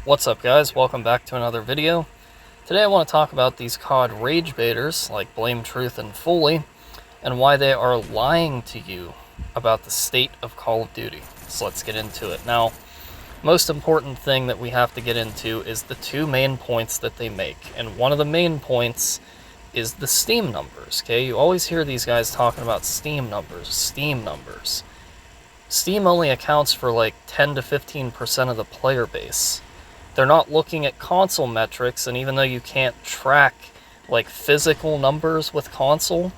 What's up, guys? Welcome back to another video. Today I want to talk about these COD rage baiters like Blame Truth and Foley and why they are lying to you about the state of Call of Duty. So let's get into it. Now, most important thing that we have to get into is the two main points that they make. And one of the main points is the Steam numbers, okay? You always hear these guys talking about Steam numbers, Steam numbers. Steam only accounts for like 10 to 15% of the player base. They're not looking at console metrics, and even though you can't track like physical numbers with console,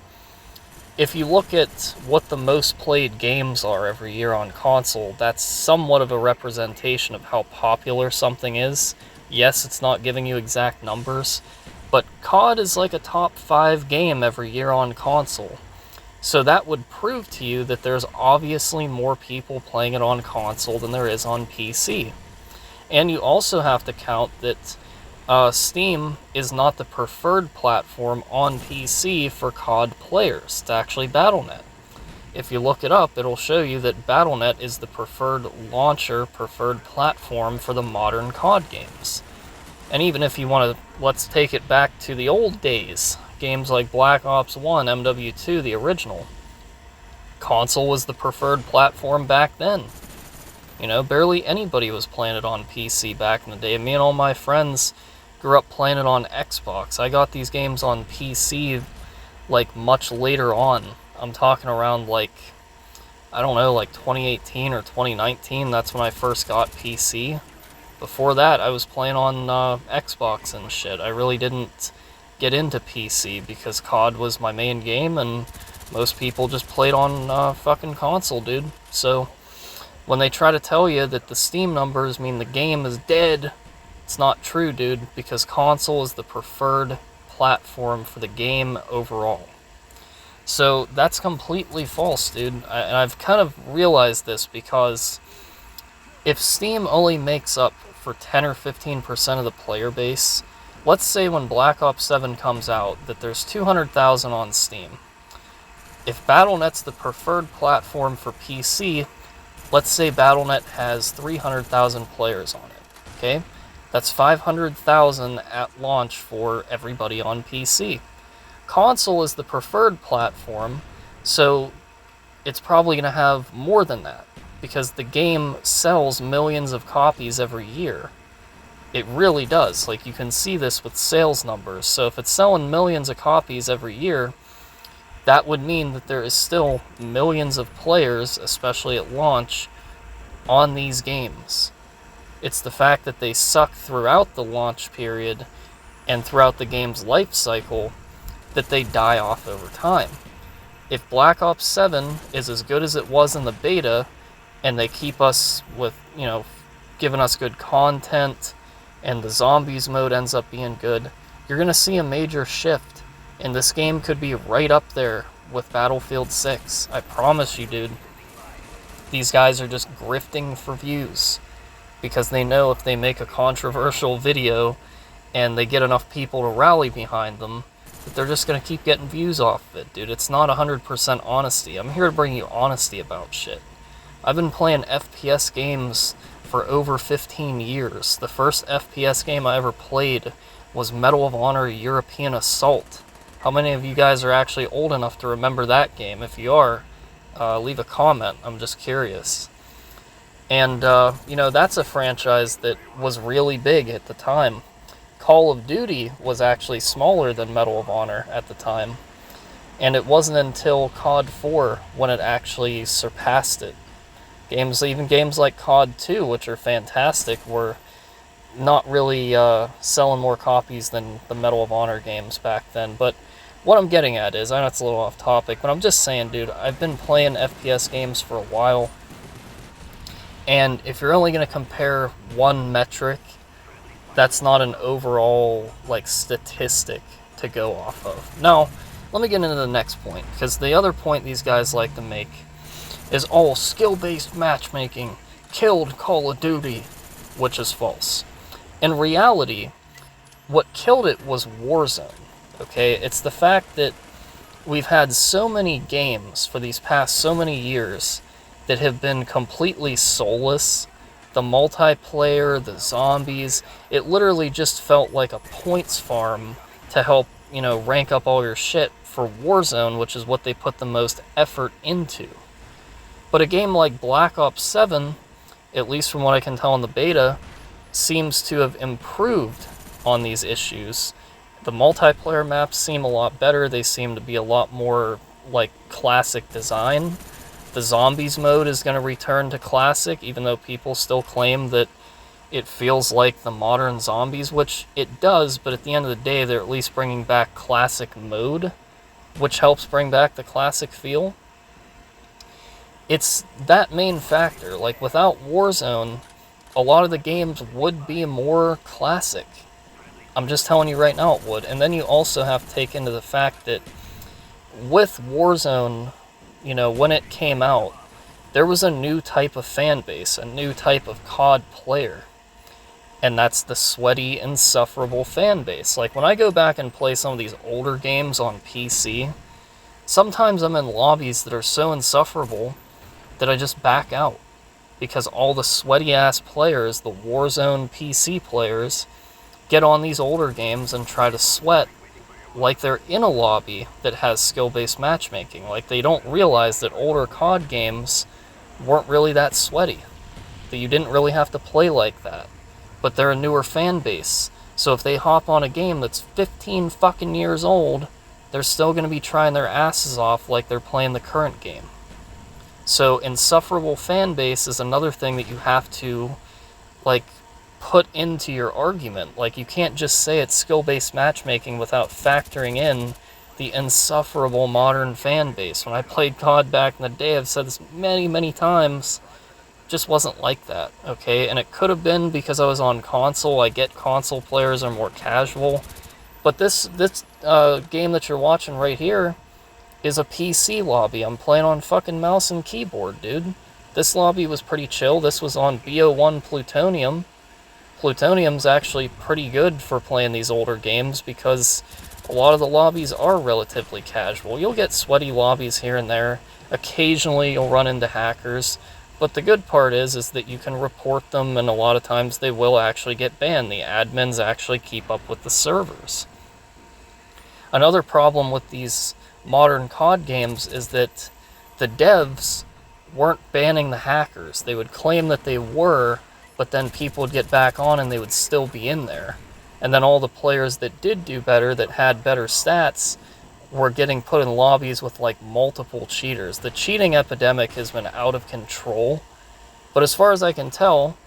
if you look at what the most played games are every year on console, that's somewhat of a representation of how popular something is. Yes, it's not giving you exact numbers, but COD is like a top 5 game every year on console. So that would prove to you that there's obviously more people playing it on console than there is on PC. And you also have to count that Steam is not the preferred platform on PC for COD players. It's actually Battle.net. If you look it up, it'll show you that Battle.net is the preferred launcher, preferred platform for the modern COD games. And even if you want to, let's take it back to the old days, games like Black Ops 1, MW2, the original. Console was the preferred platform back then. You know, barely anybody was playing it on PC back in the day. Me and all my friends grew up playing it on Xbox. I got these games on PC, like, much later on. I'm talking around, like, I don't know, like 2018 or 2019. That's when I first got PC. Before that, I was playing on Xbox and shit. I really didn't get into PC because COD was my main game, and most people just played on fucking console, dude. So when they try to tell you that the Steam numbers mean the game is dead, it's not true, dude, because console is the preferred platform for the game overall. So that's completely false, dude. And I've kind of realized this because if Steam only makes up for 10 or 15% of the player base, let's say when Black Ops 7 comes out that there's 200,000 on Steam. If Battle.net's the preferred platform for PC, let's say Battle.net has 300,000 players on it, okay? That's 500,000 at launch for everybody on PC. Console is the preferred platform, so it's probably going to have more than that, because the game sells millions of copies every year. It really does. Like, you can see this with sales numbers. So if it's selling millions of copies every year, that would mean that there is still millions of players, especially at launch, on these games. It's the fact that they suck throughout the launch period and throughout the game's life cycle that they die off over time. If Black Ops 7 is as good as it was in the beta, and they keep us with, you know, giving us good content, and the zombies mode ends up being good, you're going to see a major shift. And this game could be right up there with Battlefield 6. I promise you, dude. These guys are just grifting for views. Because they know if they make a controversial video and they get enough people to rally behind them, that they're just going to keep getting views off of it, dude. It's not 100% honesty. I'm here to bring you honesty about shit. I've been playing FPS games for over 15 years. The first FPS game I ever played was Medal of Honor European Assault. How many of you guys are actually old enough to remember that game? If you are, leave a comment. I'm just curious. And, you know, that's a franchise that was really big at the time. Call of Duty was actually smaller than Medal of Honor at the time. And it wasn't until COD 4 when it actually surpassed it. Even games like COD 2, which are fantastic, were not really selling more copies than the Medal of Honor games back then. But what I'm getting at is, I know it's a little off topic, but I'm just saying, dude, I've been playing FPS games for a while. And if you're only going to compare one metric, that's not an overall, like, statistic to go off of. Now, let me get into the next point, because the other point these guys like to make is all skill-based matchmaking killed Call of Duty, which is false. In reality, what killed it was Warzone, okay? It's the fact that we've had so many games for these past so many years that have been completely soulless the multiplayer, the zombies, it literally just felt like a points farm to help, rank up all your shit for Warzone, which is what they put the most effort into. But a game like Black Ops 7, at least from what I can tell in the beta, seems to have improved on these issues. The multiplayer maps seem a lot better. They seem to be a lot more like classic design. The zombies mode is going to return to classic, even though people still claim that it feels like the modern zombies, which it does, but at the end of the day, they're at least bringing back classic mode, which helps bring back the classic feel. It's that main factor. Like, without Warzone, a lot of the games would be more classic. I'm just telling you right now it would. And then you also have to take into the fact that with Warzone, when it came out, there was a new type of fan base, a new type of COD player. And that's the sweaty, insufferable fan base. Like, when I go back and play some of these older games on PC, sometimes I'm in lobbies that are so insufferable that I just back out. Because all the sweaty-ass players, the Warzone PC players, get on these older games and try to sweat like they're in a lobby that has skill-based matchmaking. Like, they don't realize that older COD games weren't really that sweaty. That you didn't really have to play like that. But they're a newer fan base. So if they hop on a game that's 15 fucking years old, they're still going to be trying their asses off like they're playing the current game. So insufferable fan base is another thing that you have to, put into your argument. Like, you can't just say it's skill-based matchmaking without factoring in the insufferable modern fan base. When I played COD back in the day, I've said this many, many times, just wasn't like that, okay? And it could have been because I was on console. I get console players are more casual. But this game that you're watching right here is a PC lobby. I'm playing on fucking mouse and keyboard, dude. This lobby was pretty chill. This was on BO1 Plutonium. Plutonium's actually pretty good for playing these older games because a lot of the lobbies are relatively casual. You'll get sweaty lobbies here and there. Occasionally you'll run into hackers. But the good part is that you can report them, and a lot of times they will actually get banned. The admins actually keep up with the servers. Another problem with these modern COD games is that the devs weren't banning the hackers. They would claim that they were, but then people would get back on and they would still be in there. And then all the players that did do better, that had better stats, were getting put in lobbies with multiple cheaters. The cheating epidemic has been out of control, but as far as I can tell,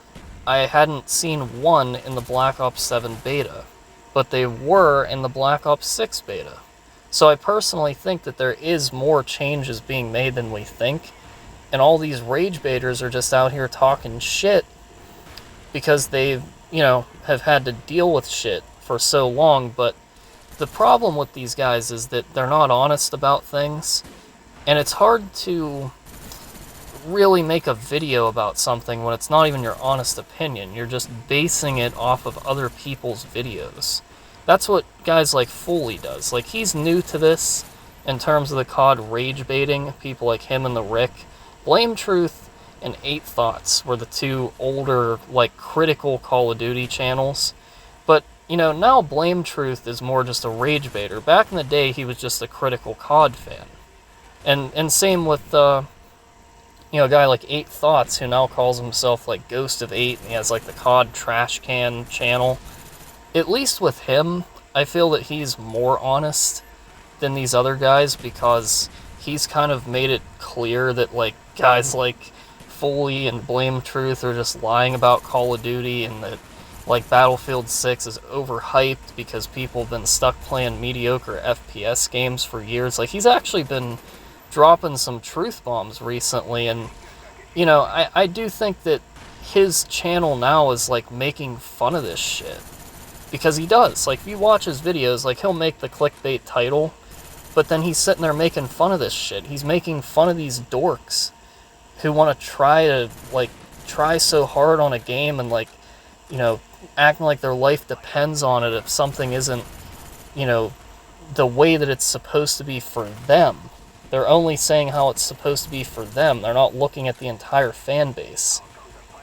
I hadn't seen one in the Black Ops 7 beta, but they were in the Black Ops 6 beta. So I personally think that there is more changes being made than we think, and all these rage baiters are just out here talking shit because they, have had to deal with shit for so long. But the problem with these guys is that they're not honest about things, and it's hard to really make a video about something when it's not even your honest opinion. You're just basing it off of other people's videos. That's what guys like Foley does. He's new to this in terms of the COD rage baiting. People like him and the Rick. Blame Truth and 8 Thoughts were the two older, critical Call of Duty channels. But, now Blame Truth is more just a rage baiter. Back in the day, he was just a critical COD fan. And same with, a guy like 8 Thoughts, who now calls himself, Ghost of 8, and he has, the COD Trash Can channel. At least with him, I feel that he's more honest than these other guys, because he's kind of made it clear that, guys like Foley and Blame Truth are just lying about Call of Duty, and that, Battlefield 6 is overhyped because people have been stuck playing mediocre FPS games for years. He's actually been dropping some truth bombs recently, and, I do think that his channel now is, making fun of this shit. Because he does. If you watch his videos, he'll make the clickbait title, but then he's sitting there making fun of this shit. He's making fun of these dorks who want to try so hard on a game and, acting like their life depends on it if something isn't, the way that it's supposed to be for them. They're only saying how it's supposed to be for them. They're not looking at the entire fan base.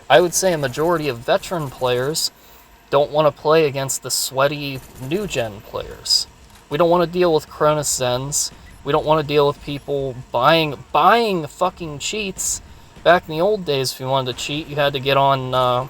I would say a majority of veteran players don't want to play against the sweaty new-gen players. We don't want to deal with Cronus Zens. We don't want to deal with people buying fucking cheats. Back in the old days, if you wanted to cheat, you had to get on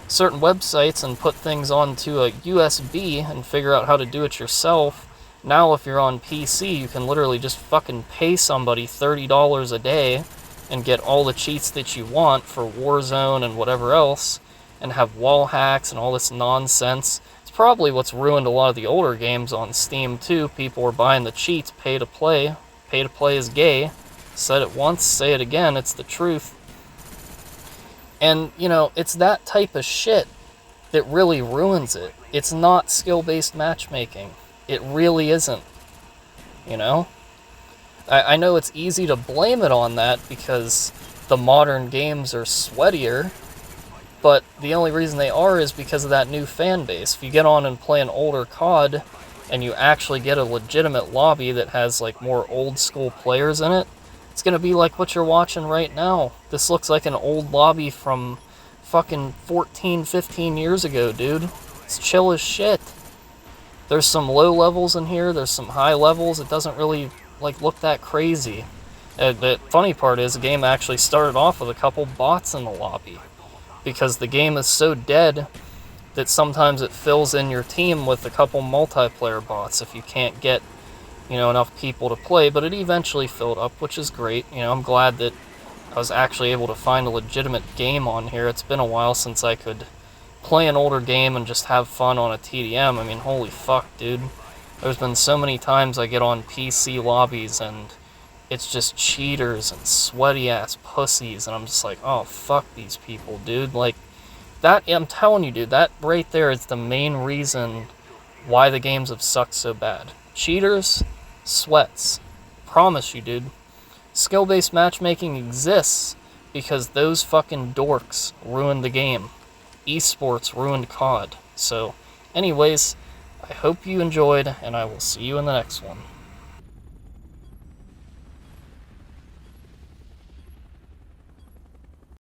certain websites and put things onto a USB and figure out how to do it yourself. Now, if you're on PC, you can literally just fucking pay somebody $30 a day and get all the cheats that you want for Warzone and whatever else, and have wall hacks and all this nonsense. It's probably what's ruined a lot of the older games on Steam too. People are buying the cheats, pay to play. Pay to play is gay. Said it once, say it again, it's the truth. And, you know, it's that type of shit that really ruins it. It's not skill-based matchmaking. It really isn't. You know? I know it's easy to blame it on that because the modern games are sweatier, but the only reason they are is because of that new fan base. If you get on and play an older COD and you actually get a legitimate lobby that has like more old school players in it, it's gonna be like what you're watching right now. This looks like an old lobby from fucking 14, 15 years ago, dude. It's chill as shit. There's some low levels in here, there's some high levels. It doesn't really like look that crazy. The funny part is the game actually started off with a couple bots in the lobby, because the game is so dead that sometimes it fills in your team with a couple multiplayer bots if you can't get, you know, enough people to play. But it eventually filled up, which is great. You know, I'm glad that I was actually able to find a legitimate game on here. It's been a while since I could play an older game and just have fun on a TDM. I mean, holy fuck, dude. There's been so many times I get on PC lobbies and it's just cheaters and sweaty-ass pussies, and I'm just like, oh, fuck these people, dude. Like, that, I'm telling you, dude, that right there is the main reason why the games have sucked so bad. Cheaters, sweats. Promise you, dude. Skill-based matchmaking exists because those fucking dorks ruined the game. Esports ruined COD. So, anyways, I hope you enjoyed, and I will see you in the next one.